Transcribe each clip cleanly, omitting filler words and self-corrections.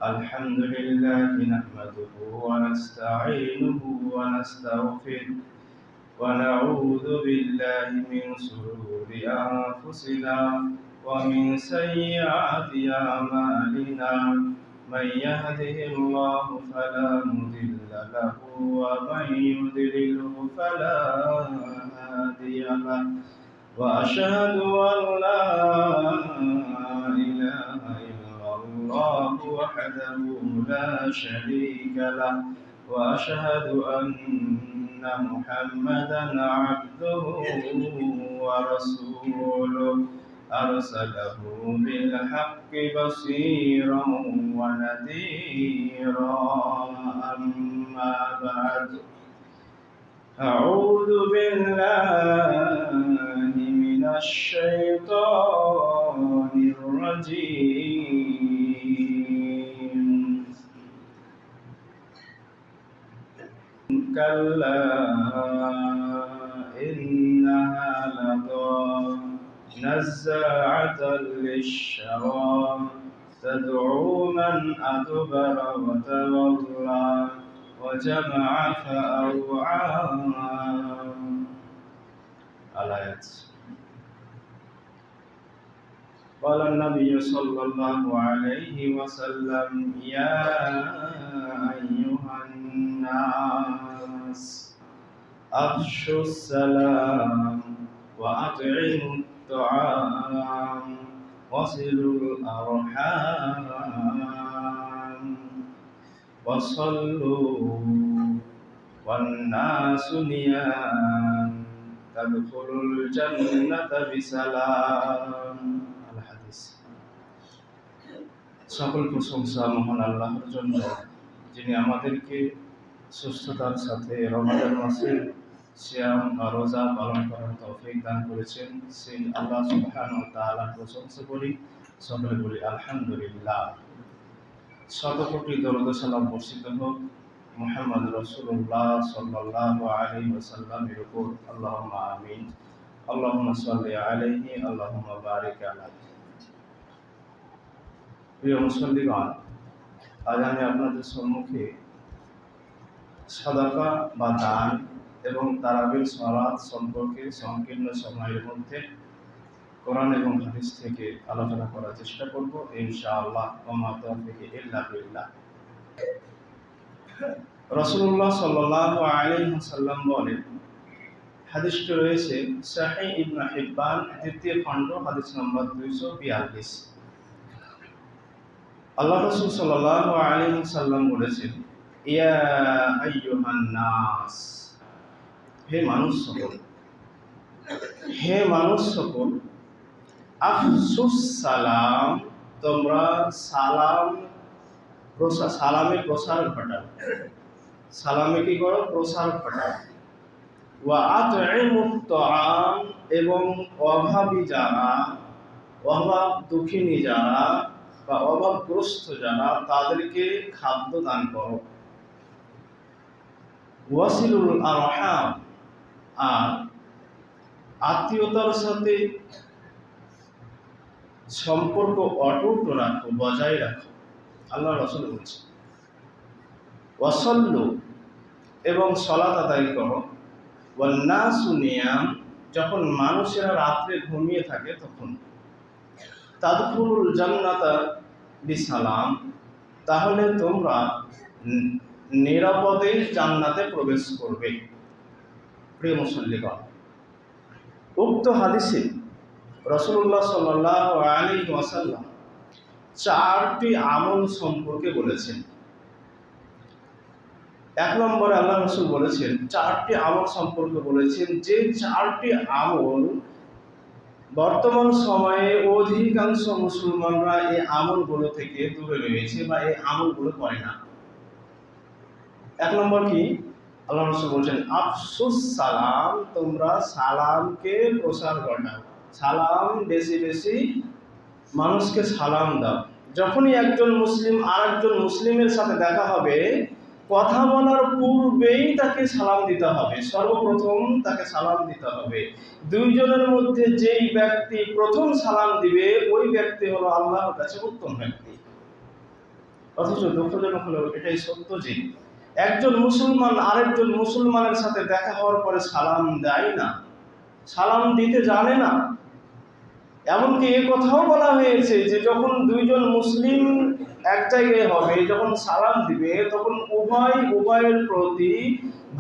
الحمد لله نحمده ونستعينه ونستغفره ونعوذ بالله من شرور أنفسنا ومن سيئات أعمالنا من يهده الله فلا مضل له ومن يضلله فلا هادي له وأشهد أن لا إله إلا الله وحده لا شريك له وأشهد أن محمدا عبده ورسوله أرسله بالحق بصيرا ونذيرا أما بعد أعوذ بالله من الشيطان الرجيم كلا إنها لظى نزاعة للشوى تدعو من أدبر وتولى وجمع فأوعى الآيات. قال النبي صلى الله عليه وسلم يا أيها الناس أفشوا السلام وأطعموا الطعام وصلوا الأرحام وصلوا والناس نيام تدخلوا الجنة بسلام. الحديث. সকল প্রশংসা মহান আল্লাহর জন্য, যিনি আমাদেরকে সুস্থতার সাথে রমাদান মাসের সিয়াম বা রোজা পালন করার তৌফিক দান করেছেন। সেই আল্লাহ সুবহানাহু ওয়া তাআলার প্রশংসা করি, সকলে বলি আলহামদুলিল্লাহ। শতকোটি দরুদ সালাম বর্ষিত হোক মুহাম্মদ রাসূলুল্লাহ সাল্লাল্লাহু আলাইহি ওয়াসাল্লামের উপর। আল্লাহুম্মা আমিন। আল্লাহুম্মা সাল্লি আলাইহি আল্লাহুম্মা বারিক আলাইহি। প্রিয় মুসল্লিগণ, আজ আমি আপনাদের সম্মুখে সাদাকা বা দান এবং তারাবির সালাত সম্পর্কে সংকীর্ণ সময়ের মধ্যে কোরআন এবং হাদিস থেকে আলোচনা করার চেষ্টা করব ইনশাআল্লাহ। ওয়া মা তাওফীকি ইল্লা বিল্লাহ। রাসূলুল্লাহ সাল্লাল্লাহু আলাইহি ওয়াসাল্লাম বলেন, হাদিসটি রয়েছে সহিহ ইবনে হিব্বান দ্বিতীয় খণ্ড হাদিস নম্বর 242। আল্লাহ রাসূল সাল্লাল্লাহু আলাইহি ওয়াসাল্লাম বলেছেন, ইয়া আইয়ুহান নাস, হে মানুষ সকল, হে মানুষ সকল, আফসুস সালাম, তোমরা সালামের প্রসার ঘটাও। সালামে কি করো? প্রসার ঘটাও। ওয়া আতইমুত তাআম, এবং অভাবী যারা, অভাব দুঃখিনী যারা বা অভাবগ্রস্ত যারা, তাদেরকে খাদ্য দান করো। ওয়াসিলুল আরহাম, আর আত্মীয়তার সাথে সম্পর্ক অটুট রাখো, বজায় রাখো। আল্লাহ রাসূল বলছেন, ওয়াসাল্লু, এবং সালাত আদায় করো। ওয়ান নাসু নিয়াম, যখন মানুষেরা রাত্রে ঘুমিয়ে থাকে তখন। তাদখুলুল জান্নাতা বিসালাম, তাহলে তোমরা নিরাপদে জান্নাতে প্রবেশ করবে। প্রিয় মুসল্লিগণ, উক্ত হাদিসে রাসূলুল্লাহ সাল্লাল্লাহু আলাইহি ওয়াসাল্লাম 4টি আমল সম্পর্কে বলেছেন। এক নম্বরে আল্লাহ রাসূল বলেছেন, 4টি আমল সম্পর্কে বলেছেন, যে 4টি আমল বর্তমান সময়ে অধিকাংশ মুসলমানরা এই আমলগুলো থেকে দূরে রয়েছে বা এই আমলগুলো করে না। এক নম্বর কি? আল্লাহ রাসূল বলেছেন, আফসুস সালাম, তোমরা সালামকে প্রসার ঘটাও। সালাম বেশি বেশি মানুষকে সালাম দাও। যখনই একজন মুসলিম আরেকজন মুসলিমের সাথে দেখা হবে, কথা বলার পূর্বেই তাকে সালাম দিতে হবে। সর্বপ্রথম তাকে সালাম দিতে হবে। দুইজনের মধ্যে যেই ব্যক্তি প্রথম সালাম দিবে ওই ব্যক্তি হলো আল্লাহর কাছে উত্তম ব্যক্তি। অথচ দুঃখজনক হলো এটাই সত্য যে একজন মুসলমান আরেকজন মুসলমানের সাথে দেখা হওয়ার পরে সালাম দেয় না, সালাম দিতে জানে না। এমনকি এ কথাও বলা হয়েছে যে যখন দুইজন মুসলিম এক জায়গায় হবে, যখন সালাম দিবে, তখন উভয়ের প্রতি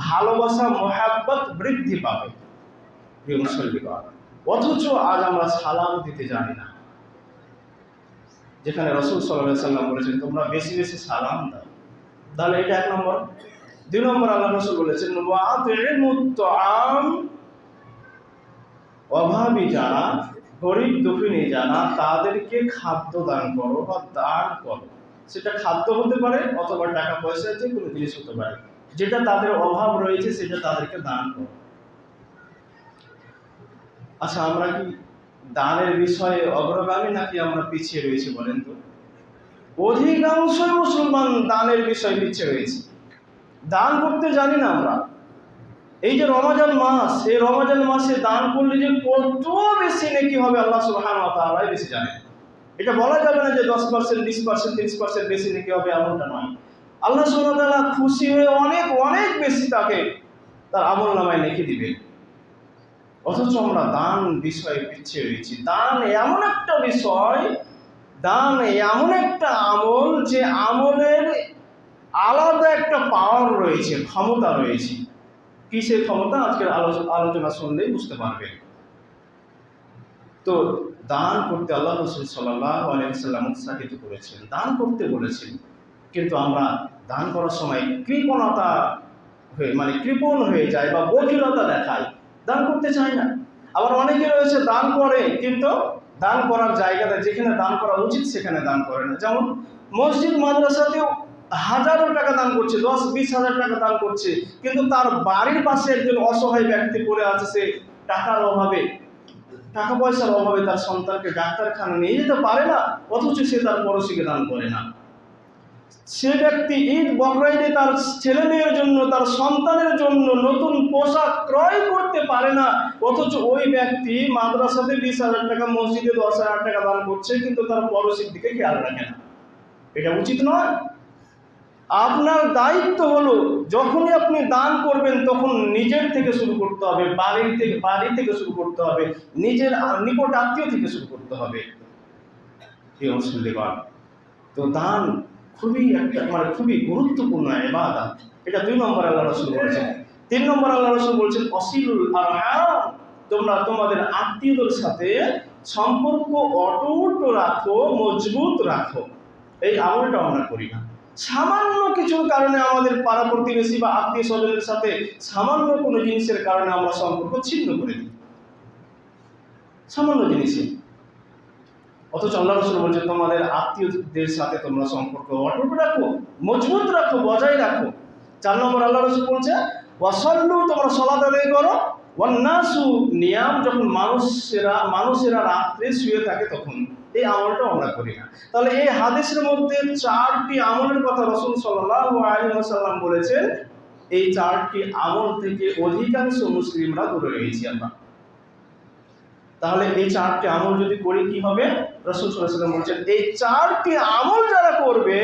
ভালোবাসা মহাব্বত বৃদ্ধি পাবে। প্রিয় মুসলমান, অথচ আজ আমরা সালাম দিতে জানি না, যেখানে রাসূল সাল্লাল্লাহু আলাইহি সাল্লাম বলেছেন তোমরা বেশি বেশি সালাম দাও। তাহলে এটা এক নম্বর। দুই নম্বর, আল্লাহ রাসূল বলেছেন ওয়াতিমুত তাআম, অভাবী যারা, গরিব দুঃখিনী যারা, তাদেরকে খাদ্য দান করো বা দান করো। সেটা খাদ্য হতে পারে অথবা টাকা পয়সা, যে কোনো জিনিস হতে পারে, যেটা তাদের অভাব রয়েছে সেটা তাদেরকে দান করো। আচ্ছা, আমরা কি দানের বিষয়ে অগ্রগামী নাকি আমরা পিছিয়ে রয়েছি বলেন তো? অধিকাংশ মুসলমান দানের বিষয়ে পিছিয়ে রয়েছে, দান করতে জানি না আমরা। এই যে রমজান মাস, এই রমজান মাসে দান করলে যে কত বেশি নেকি হবে আল্লাহ সুবহানাহু ওয়া তাআলাই বেশি জানেন। এটা বলা যাবে না যে 10%, 20%, 30% বেশি নেকি হবে, এমনটা নয়। আল্লাহ সুবহানাহু ওয়া তাআলা খুশি হয়ে অনেক অনেক বেশি তাকে তার আমলনামায় নেকি দিবেন। অথচ আমরা দান বিষয়ে পিছিয়ে রয়েছি। দান এমন একটা বিষয়, দান এমন একটা আমল, যে আমলের আলাদা একটা পাওয়ার রয়েছে, ক্ষমতা রয়েছে। কিসের ক্ষমতা? আজকের আলোচনা শুনলেই বুঝতে পারবেন। তো দান করতে আল্লাহ রাসূল সাল্লাল্লাহু আলাইহি ওয়াসাল্লাম উৎসাহিত করেছেন, দান করতে বলেছেন। কিন্তু আমরা দান করার সময় কৃপণতা কৃপণ হয়ে যায় বা বখিলতা দেখায়, দান করতে চাই না। আবার অনেকে রয়েছে দান করে, কিন্তু দান করার জায়গাটা যেখানে দান করা উচিত সেখানে দান করে না। যেমন মসজিদ মাদ্রাসাতেও হাজারো টাকা দান করছে, 10-20 হাজার টাকা দান করছে, কিন্তু তার বাড়ির পাশে একজন অসহায় ব্যক্তি পড়ে আছে, সে টাকার অভাবে, টাকা পয়সার অভাবে তার সন্তানকে ডাক্তারখানা নিয়ে যেতে পারে না, অথচ সে তার পড়োশিকে দান করে না। সে ব্যক্তি ঈদ বকরা ঈদে তার ছেলে মেয়ের জন্য, তার সন্তানের জন্য নতুন পোশাক ক্রয় করতে পারে না, অথচ ওই ব্যক্তি মাদ্রাসাতে 20 হাজার টাকা, মসজিদে 10 হাজার টাকা দান করছে, কিন্তু তার পড়োশির দিকে খেয়াল রাখে না। এটা উচিত নয়। আপনার দায়িত্ব হলো যখনই আপনি দান করবেন তখন নিজের থেকে শুরু করতে হবে, বাড়ি থেকে শুরু করতে হবে, নিজের নিকট আত্মীয় থেকে শুরু করতে হবে। তো দান খুবই গুরুত্বপূর্ণ ইবাদত। এটা 2 নম্বর আল্লাহ রাসূল বলেছেন। 3 নম্বর আল্লাহ রাসূল বলেছেন ওয়াসিলুল আরহাম, তোমরা তোমাদের আত্মীয়দের সাথে সম্পর্ক অটুট রাখো, মজবুত রাখো। এই আমলটা আমরা করি না। সামান্য কিছু কারণে আমাদের পাড়া প্রতিবেশী বা আত্মীয় স্বজনের সাথে সামান্য কোনো জিনিসের কারণে আমরা সম্পর্ক ছিন্ন করে দিই, সামান্য জিনিসে। অথচ আল্লাহ রাসূল বলছেন তোমাদের আত্মীয়দের সাথে তোমরা সম্পর্ক অটুট রাখো, মজবুত রাখো, বজায় রাখো। 4 নম্বর আল্লাহ রাসূল বলছে ওয়াসাল্লু, তোমরা সালাত আদায় করো, ওয়ান্নাসু নিয়াম, যখন মানুষেরা রাত্রে শুয়ে থাকে তখন। এই আমলটা আমরা করি না। তাহলে এই হাদিসের মধ্যে 4টি আমলের কথা রাসূল সাল্লাল্লাহু আলাইহি ওয়াসাল্লাম বলেছেন। এই 4টি আমল থেকে অধিকাংশ মুসলিমরা দূরে রয়েছি আমরা। তাহলে এই 4টি আমল যদি করি কি হবে? রাসূল সাল্লাল্লাহু আলাইহি ওয়াসাল্লাম বলেছেন এই 4টি আমল যারা করবে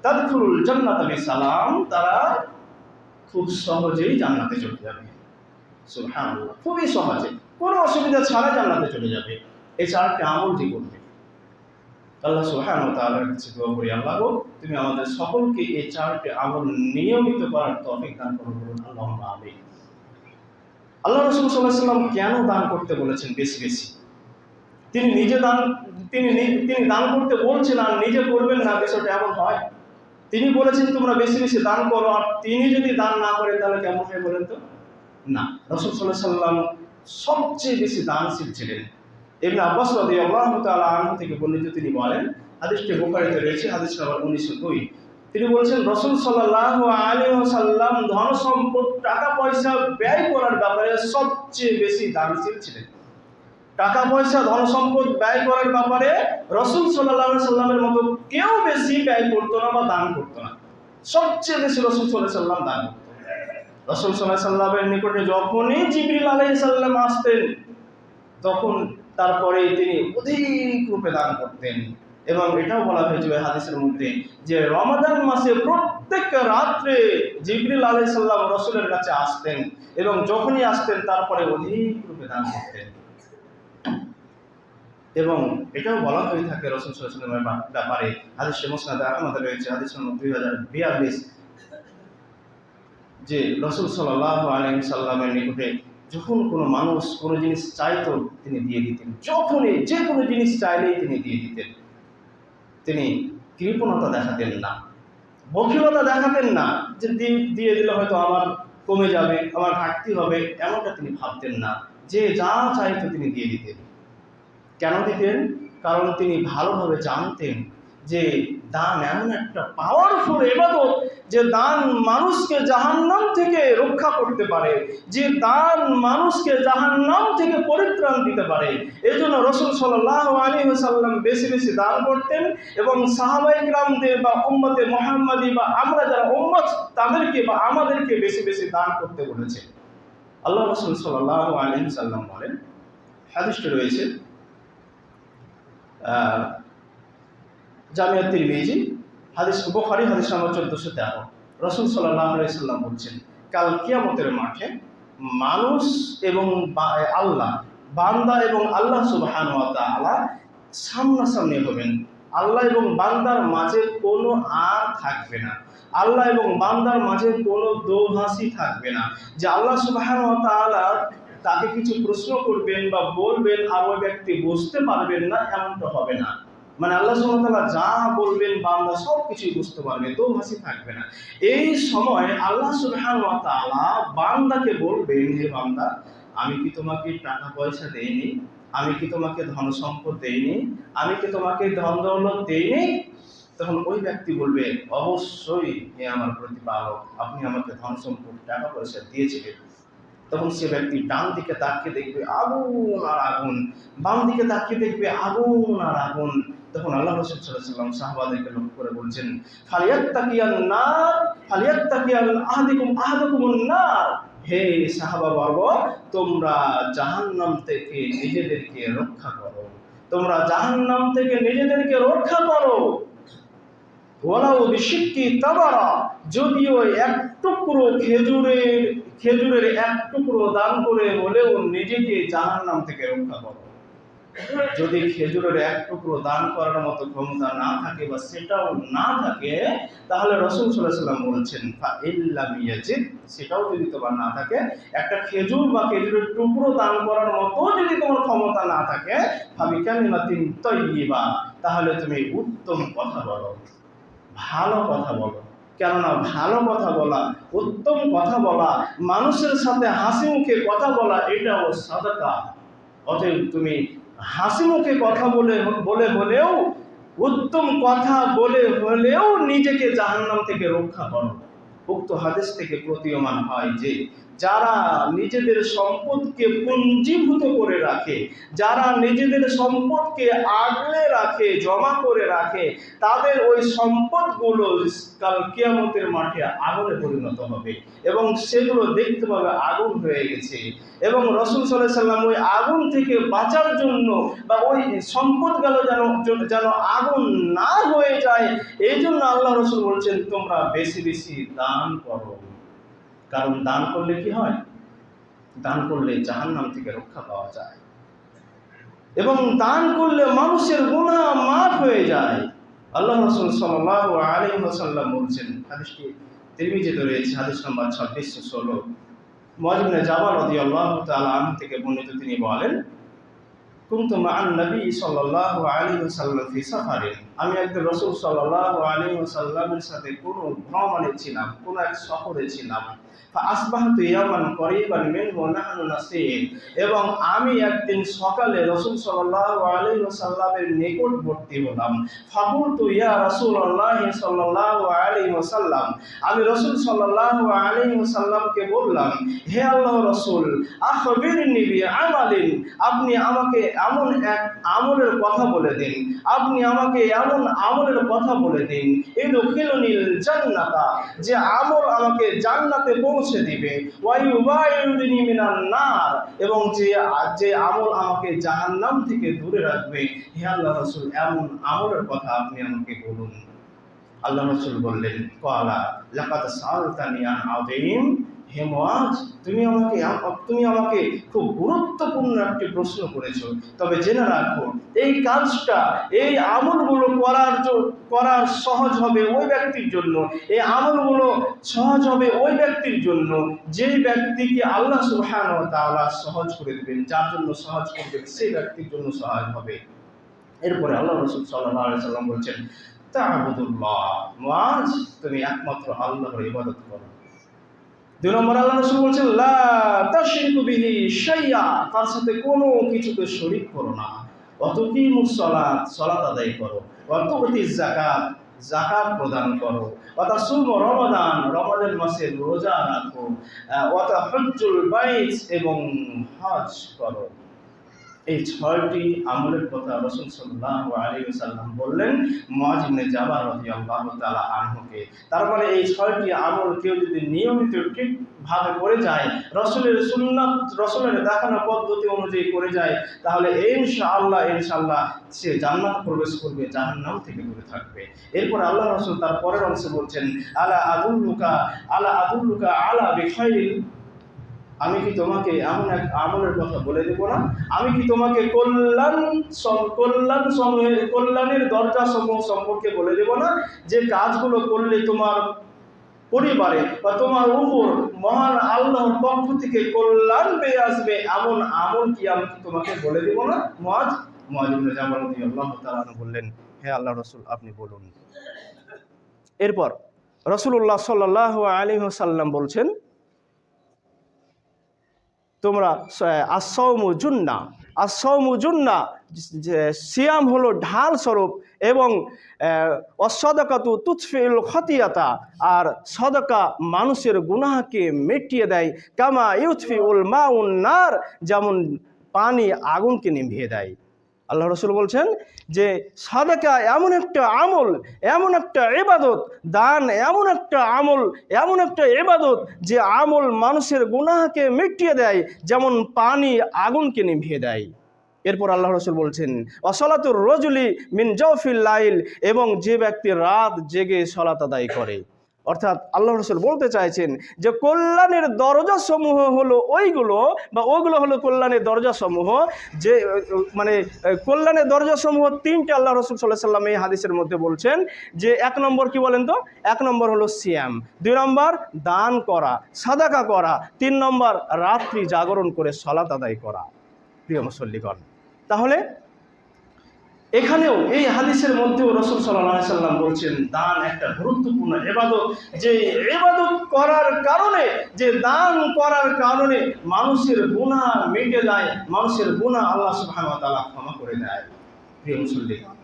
তাদখুলুল জান্নাতা বিসালাম, তারা খুব সহজেই জান্নাতে চলে যাবে। সুবহানাল্লাহ, খুবই সহজে, কোনো অসুবিধা ছাড়া জান্নাতে চলে যাবে এই 4টি আমল যে করবে। আল্লাহ সুবহানাহু ওয়া তাআলার কাছে দোয়া করি, আল্লাহ গো তুমি আমাদের সকলকে এই 4টি আমল নিয়মিত করার তৌফিক দান করো, বলুন আল্লাহুম্মা আমিন। আল্লাহ রাসূল সাল্লাল্লাহু আলাইহি ওয়াসাল্লাম কেন দান করতে বলেছেন বেশি বেশি? তিনি দান করতে বলছেন আর নিজে করবেন না, বিষয়টা এমন হয়? তিনি বলেছেন তোমরা বেশি বেশি দান করো, আর তিনি যদি দান না করেন তাহলে কেমন হয় বলেন তো? না, রাসূল সাল্লাল্লাহু আলাইহি ওয়াসাল্লাম সবচেয়ে বেশি দানশীল ছিলেন। ইবনে আব্বাস রাদিয়াল্লাহু তাআলা আনহু থেকে বর্ণিত, তিনি বলেন, হাদিসটি বুখারীতে রয়েছে, হাদিস নম্বর 1902। তিনি বলেছেন রাসূল সাল্লাল্লাহু আলাইহি ওয়াসাল্লাম ধন সম্পদ, টাকা পয়সা ব্যয় করার ব্যাপারে সবচেয়ে বেশি দানশীল ছিলেন। টাকা পয়সা, ধন সম্পদ ব্যয় করার ব্যাপারে রাসূল সাল্লাল্লাহু আলাইহি ওয়াসাল্লামের মতো কেউ বেশি ব্যয় করতো না বা দান করতো না। সবচেয়ে বেশি রাসূল সাল্লাল্লাহু আলাইহি ওয়াসাল্লাম দান করতেন। রাসূল সাল্লাল্লাহু আলাইহি ওয়াসাল্লামের নিকটে যখনই জিবরিল আলাইহিস সালাম আসতেন, তখন তারপরে তিনি অধিক রূপে দান করতেন। এবং এটাও বলা হয়েছে ওই হাদিসের মধ্যে যে রমাদান মাসে প্রত্যেক রাত্রে জিবরিল আলাইহিস সালাম রাসূলের কাছে আসতেন এবং যখনই আসতেন তারপরে অধিক রূপে দান করতেন। এবং এটাও বলা হয়ে থাকে রাসূল সাল্লাল্লাহু আলাইহি ওয়াসাল্লামের ব্যাপারে, হাদিসে মুসনাদ আহমদ রয়েছে, হাদিস নম্বর 2042, যে রাসূল সাল্লাল্লাহু আলাইহি ওয়াসাল্লামের নিকটে যখন কোনো মানুষ কোনো জিনিস চাইতো তিনি দিয়ে দিতেন, যখনই যে কোনো জিনিস চাইলেই তিনি দিয়ে দিতেন। তিনি কৃপণতা দেখাতেন না, বখিলতা দেখাতেন না যে দিয়ে দিলে হয়তো আমার কমে যাবে, আমার ঘাটতি হবে, এমনটা তিনি ভাবতেন না। যে যা চাইতো তিনি দিয়ে দিতেন। কেন দিতেন? কারণ তিনি ভালোভাবে জানতেন যে দান এমন একটা পাওয়ারফুল ইবাদত যে দান মানুষকে জাহান্নাম থেকে রক্ষা করতে পারে, যে দান মানুষকে জাহান্নাম থেকে পরিত্রাণ দিতে পারে। এই জন্য রাসূল সাল্লাল্লাহু আলাইহি ওয়াসাল্লাম বেশি বেশি দান করতেন এবং সাহাবায়ে কিরামদের বা উম্মতে মুহাম্মাদি বা আমরা যারা উম্মত তাদেরকে বা আমাদেরকে বেশি বেশি দান করতে বলেছেন। আল্লাহ রাসূল সাল্লাল্লাহু আলাইহি ওয়াসাল্লাম বলেন, হাদিসটি রয়েছে জামিয়া তিরমিজি, হাদিস বুখারী, হাদিস নম্বর 1413। রাসূল সাল্লাল্লাহু আলাইহি ওয়াসাল্লাম বলছেন, কাল কিয়ামতের মাঠে মানুষ এবং আল্লাহ, বান্দা এবং আল্লাহ সুবহানাহু ওয়া তাআলা সামনাসামনি হবেন। আল্লাহ এবং বান্দার মাঝে কোনো আর থাকবে না, আল্লাহ এবং বান্দার মাঝে কোনো দোহাসি থাকবে না যে আল্লাহ সুবহানাহু ওয়া তাআলা তাকে কিছু প্রশ্ন করবেন বা বলবেন আর ওই ব্যক্তি বুঝতে পারবেন না, এমনটা হবে না। মানে আল্লাহ সুবহানাহু ওয়া তাআলা যা বলবেন বান্দা সব কিছুই বুঝতে পারবে, দোহাসি থাকবে না। এই সময় আল্লাহ সুবহানাহু ওয়া তাআলা বান্দাকে বলবেন, হে বান্দা, আমি কি তোমাকে টাকা পয়সা দেইনি? আমি কি তোমাকে ধন সম্পদ দেইনি? আমি কি তোমাকে ধন দৌলত দেইনি? তখন ওই ব্যক্তি বলবে, অবশ্যই হে আমার প্রতিপালক, আপনি আমাকে ধন সম্পদ টাকা পয়সা দিয়েছিলেন। তখন সে ব্যক্তি ডান দিকে তাকিয়ে দেখবে আগুন আর আগুন, বাম দিকে তাকিয়ে দেখবে আগুন আর আগুন। তখন আল্লাহ রাসূল সাল্লাল্লাহু আলাইহি ওয়াসাল্লাম সাহাবাদেরকে লক্ষ্য করে বলছেন, ফালিয়াত্তাকিয়ান নার, ফালিয়াত্তাকিয়ান আহাদুকুমুন নার। হে সাহাবাবর্গ, তোমরা জাহান্নাম থেকে নিজেদেরকে রক্ষা করো, তোমরা জাহান্নাম থেকে নিজেদেরকে রক্ষা করো। ওয়ালাউ বিশিক্কি তামারা, যদিও এক টুকরো খেজুরের এক টুকরো দান করে হলেও নিজেকে জাহান্নাম থেকে রক্ষা করো। যদি খেজুরের এক টুকরো দান করার মতো ক্ষমতা না থাকে বা সেটাও না থাকে, তাহলে রাসূল সাল্লাল্লাহু আলাইহি ওয়াসাল্লাম বলছেন, ফা ইল্লাম ইয়াজিদ, সেটাও যদি তোমার না থাকে, একটা খেজুর বা খেজুরের টুকরো দান করার মতো যদি তোমার ক্ষমতা না থাকে, ফাবিকালিমাতিন তাইয়্যিবা, তাহলে তুমি উত্তম কথা বলো, ভালো কথা বলো। কেননা ভালো কথা বলা, উত্তম কথা বলা, মানুষের সাথে হাসি মুখে কথা বলা, এটাও সাদাকা। অতএব তুমি হাসি মুখে কথা বলে হলেও, উত্তম কথা বলে হলেও নিজেকে জাহান্নাম থেকে রক্ষা করো। উক্ত হাদিস থেকে প্রতীয়মান হয় যে যারা নিজেদের সম্পদকে পুঞ্জীভূত করে রাখে, যারা নিজেদের সম্পদকে আগলে রাখে, জমা করে রাখে, তাদের ওই সম্পদগুলো কাল কিয়ামতের মাঠে আগুনে পরিণত হবে এবং সেগুলো দেখতে পাবে আগুন হয়ে গেছে। এবং রাসূল সাল্লাল্লাহু আলাইহি ওয়াসাল্লাম ওই আগুন থেকে বাঁচার জন্য বা ওই সম্পদগুলো যেন আগুন না হয়ে যায়, এই জন্য আল্লাহ রাসূল বলছেন, তোমরা বেশি বেশি দান করো। কারণ দান করলে কি হয়? দান করলে জাহান্নাম থেকে রক্ষা পাওয়া যায় এবং দান করলে মানুষের গুনাহ মাফ হয়ে যায়। আল্লাহ রাসূল সাল্লাল্লাহু আলাইহি ওয়াসাল্লাম বলছেন, হাদিসটি তিরমিজিতে রয়েছে, হাদিস নম্বর 2616, মুআয ইবনে জাবাল রাদিয়াল্লাহু তাআলা আনহু থেকে বর্ণিত, তিনি বলেন, কুনতু মা'আন নবী সাল্লাল্লাহু আলাইহি ওয়াসাল্লাম ফি সাফারিন, আমি একদিন রাসূল সাল্লাল্লাহু আলাইহি ওয়াসাল্লামের সাথে কোন ভ্রমণে ছিলাম, কোন এক সফরে ছিলাম। ফাআসবাহতু ইয়াওমান করিবান মিনহু নাহনু নাসির, এবং আমি একদিন সকালে রাসূল সাল্লাল্লাহু আলাইহি ওয়াসাল্লামের নিকটবর্তী হলাম। ফাকুলতু ইয়া রাসূলুল্লাহ সাল্লাল্লাহু আলাইহি ওয়াসাল্লাম, আমি রাসূল সাল্লাল্লাহু আলাইহি ওয়াসাল্লামকে বললাম, হে আল্লাহর রাসূল, আখবিরনি বিআমালিন, আপনি আমাকে এমন এক আমলের কথা বলে দিন, আপনি আমাকে এমন আমলের কথা বলে দিন, ইদখিলুনিল জান্নাতা, যে আমল আমাকে জান্নাতে পৌঁছে দিবে, ওয়া ইউবাইদুনি মিনান নার, এবং যে আমল আমাকে জাহান্নাম থেকে দূরে রাখবে। হে আল্লাহ রাসূল, এমন আমলের কথা আপনি আমাকে বলুন। আল্লাহ রাসূল বললেন, ক্বালা লাকাদ সাআলতানি আন আযীম, হে মুআজ, তুমি আমাকে খুব গুরুত্বপূর্ণ একটি প্রশ্ন করেছো। তবে জেনে রাখো, এই কাজটা, এই আমলগুলো করার সহজ হবে ওই ব্যক্তির জন্য, এই আমলগুলো সহজ হবে ওই ব্যক্তির জন্য যেই ব্যক্তিকে আল্লাহ সুবহানাহু ওয়া তাআলা সহজ করে দেবেন। যার জন্য সহজ করবেন সেই ব্যক্তির জন্য সহজ হবে। এরপরে আল্লাহ রাসূল সাল্লাল্লাহু আলাইহি ওয়াসাল্লাম বলছেন, তা'বুদুল্লাহ, মুআজ, তুমি একমাত্র আল্লাহর ইবাদত করো। 2 নম্বর আল্লাহ রাসূল বলছেন, লা তাশরিকু বিহি শাইআ, তার সাথে কোনো কিছুকে শরীক করো না। ওয়া তুকিমুস সালাত, সালাত আদায় করো। ওয়া তুতিজ যাকাত, যাকাত প্রদান করো। ওয়া তাসুমু রমাদান, রমাদান মাসে রোজা রাখো। ওয়া তাহজ্জুল বাইত, এবং হজ করো। এই 6টি আমলের কথা রাসূল সাল্লাল্লাহু আলাইহি ওয়াসাল্লাম বললেন মুআজ ইবনে জাবাল রাদিয়াল্লাহু তাআলা আনহুকে। তার মানে এই 6টি আমল কেউ যদি নিয়মিত ঠিকভাবে করে যায়, রাসূলের সুন্নাত, রাসূলের দেখানো পদ্ধতি অনুযায়ী করে যায়, তাহলে ইনশাআল্লাহ সে জান্নাত প্রবেশ করবে, জাহান্নাম থেকে দূরে থাকবে। এরপর আল্লাহ রাসূল তার পরের অংশে বলছেন, আলা আদুল্লুকা আলা বিখাইরিল, আমি কি তোমাকে এমন এক আমলের কথা বলে দেব না? আমি কি তোমাকে কল্যাণের দরজা সমূহ সম্পর্কে বলে দেব না? যে কাজগুলো করলে তোমার পরিবারে বা তোমার উপর মহান আল্লাহর পক্ষ থেকে কল্যাণ পেয়ে আসবে, এমন আমল কি আমি কি তোমাকে বলে দেব না? মুআজ ইবনে জাবাল রাদিয়াল্লাহু তাআলা বললেন, হে আল্লাহর রাসূল, আপনি বলুন। এরপর রাসূলুল্লাহ সাল্লাল্লাহু আলাইহি ওয়াসাল্লাম বলছেন, তোমরা আস-সাওমু জুন্নাহ, যে সিয়াম হলো ঢাল স্বরূপ, এবং অস-সাদাকাতু তুতফিউল খতিয়াতা, আর সাদাকা মানুষের গুনাহকে মিটিয়ে দেয়, কামা ইউতফিউল মাউন নার, যেমন পানি আগুনকে নিভিয়ে দেয়। আল্লাহ রাসূল বলছেন যে সাদাকা এমন একটা আমল, এমন একটা ইবাদত, দান এমন একটা আমল, এমন একটা ইবাদত, যে আমল মানুষের গুনাহকে মিটিয়ে দেয়, যেমন পানি আগুনকে নিভিয়ে দেয়। এরপর আল্লাহ রাসূল বলছেন, ওয়াসালাতুর রাজুলি মিন জাওফিল লাইল, এবং যে ব্যক্তি রাত জেগে সালাত আদায় করে। অর্থাৎ আল্লাহ রাসূল বলতে চাইছেন যে কল্যাণের দরজা সমূহ হলো ওইগুলো হলো কল্যাণের দরজা সমূহ, যে মানে কল্যাণের দরজা সমূহ 3টে আল্লাহ রাসূল সাল্লাল্লাহু আলাইহি ওয়াসাল্লাম এই হাদিসের মধ্যে বলছেন। যে 1 নম্বর কি বলেন তো? 1 নম্বর হলো সিয়াম, 2 নম্বর দান করা, সাদাকা করা, 3 নম্বর রাত্রি জাগরণ করে সালাত আদায় করা। প্রিয় মুসল্লিগণ, তাহলে এখানেও এই হাদিসের মধ্যেও রাসূল সাল্লাল্লাহু আলাইহি ওয়াসাল্লাম বলছেন দান একটা গুরুত্বপূর্ণ ইবাদত, যে ইবাদত করার কারণে, যে দান করার কারণে মানুষের গুনাহ মিটে যায়, মানুষের গুনাহ আল্লাহ সুবহানাহু ওয়া তাআলা ক্ষমা করে দেয়। প্রিয় মুসল্লিগণ,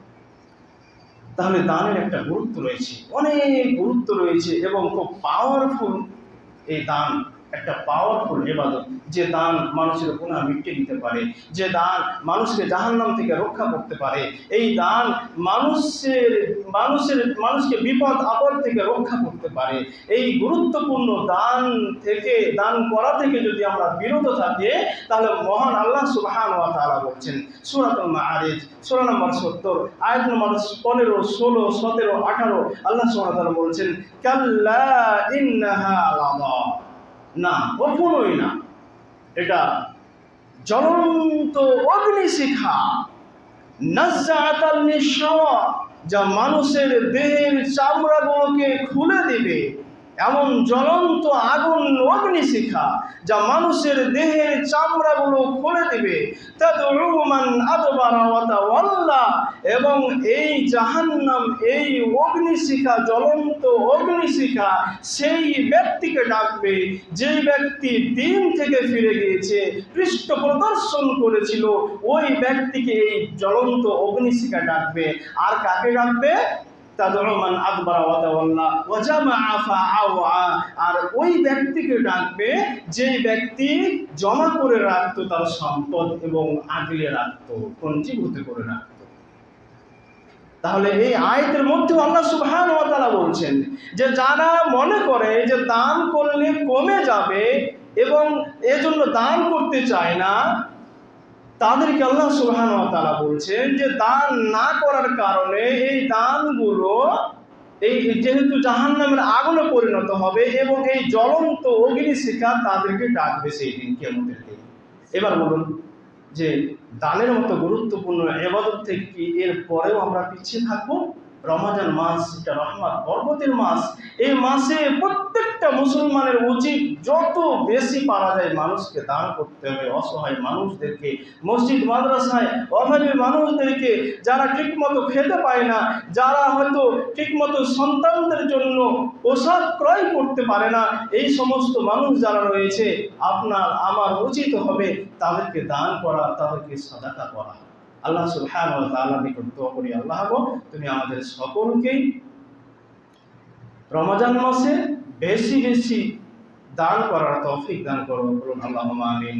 তাহলে দানের একটা গুরুত্ব রয়েছে, অনেক গুরুত্ব রয়েছে, এবং খুব পাওয়ারফুল এই দান, একটা পাওয়ারফুল ইবাদত। যে দান মানুষের গুনাহ মিটিয়ে দিতে পারে, যে দান মানুষকে জাহান্নাম থেকে রক্ষা করতে পারে, এই দান মানুষকে বিপদ আপদ থেকে রক্ষা করতে পারে। এই গুরুত্বপূর্ণ দান করা থেকে যদি আমরা বিরত থাকি, তাহলে মহান আল্লাহ সুবহানাহু ওয়া তাআলা বলছেন সূরাতুল মাআরিজ সূরা নম্বর 70 আয়াত নম্বর 15, 16, 17, 18, আল্লাহ সুবহানাহু ওয়া তাআলা বলছেন, কাল্লা ইন্নাহা লাযা, না, কখনোই না, এটা জ্বলন্ত অগ্নিশিখা, নাজ্জাআতাল লিশ-শাওয়া, যা মানুষের দেহের চামড়াগুলোকে খুলে দিবে, এমন জ্বলন্ত আগুন, অগ্নিশিখা, যা মানুষের দেহের চামড়াগুলো খুলে দিবে। তাদউ মান আদবারা ওয়া তাওয়াল্লা, এবং এই জাহান্নাম, এই অগ্নিশিখা, জ্বলন্ত অগ্নিশিখা সেই ব্যক্তিকে ডাকবে যেই ব্যক্তি দিন থেকে ফিরে গিয়েছে, পৃষ্ঠ প্রদর্শন করেছিল, ওই ব্যক্তিকে এই জ্বলন্ত অগ্নিশিখা ডাকবে। আর কাকে ডাকবে? তাদউ মান আদবারা ওয়া তাওয়াল্লা ওয়া জামাআ ফাআওয়া, আর ওই ব্যক্তিকে ডাকবে যেই ব্যক্তি জমা করে রাখতো তার সম্পদ এবং আগলে রাখতো, সঞ্চীভূত করে রাখতো। তাহলে এই আয়াতের মধ্যে আল্লাহ সুবহানাহু ওয়া তাআলা বলছেন যে যারা মনে করে যে দান করলে কমে যাবে এবং এজন্য দান করতে চায় না, তাদেরকে আল্লাহ সুবহানাহু ওয়া তাআলা বলছেন যে দান না করার কারণে এই দানগুলো এই যেহেতু জাহান্নামের আগুনে পরিণত হবে এবং এই জ্বলন্ত অগ্নিশিখা তাদেরকে ডাকবে সেই দিন, কিয়ামতের দিন। এবার বলুন যে দানের মতো গুরুত্বপূর্ণ ইবাদত থেকে কি এর পরেও আমরা পিছিয়ে থাকবো? রমজান মাস, এটা রহমত বরকতের মাস। এই মাসে প্রত্যেকটা মুসলমানের উচিত যত বেশি পারা যায় মানুষকে দান করতে হবে, অসহায় মানুষদেরকে, মসজিদ মাদ্রাসায় অভাবী মানুষদেরকে, যারা ঠিকমতো খেতে পায় না, যারা হয়তো ঠিকমতো সন্তানদের জন্য পোশাক ক্রয় করতে পারে না, এই সমস্ত মানুষ যারা রয়েছে আপনার আমার উচিত হবে তাদেরকে দান করা, তাদেরকে সাদাকা করা। আল্লাহ সুবহানাহু ওয়া তাআলার নিকট দোয়া করি, আল্লাহ গো তুমি আমাদের সকলকেই রমজান মাসে বেশি বেশি দান করার তৌফিক দান করো, বলুন আল্লাহুম্মা আমিন।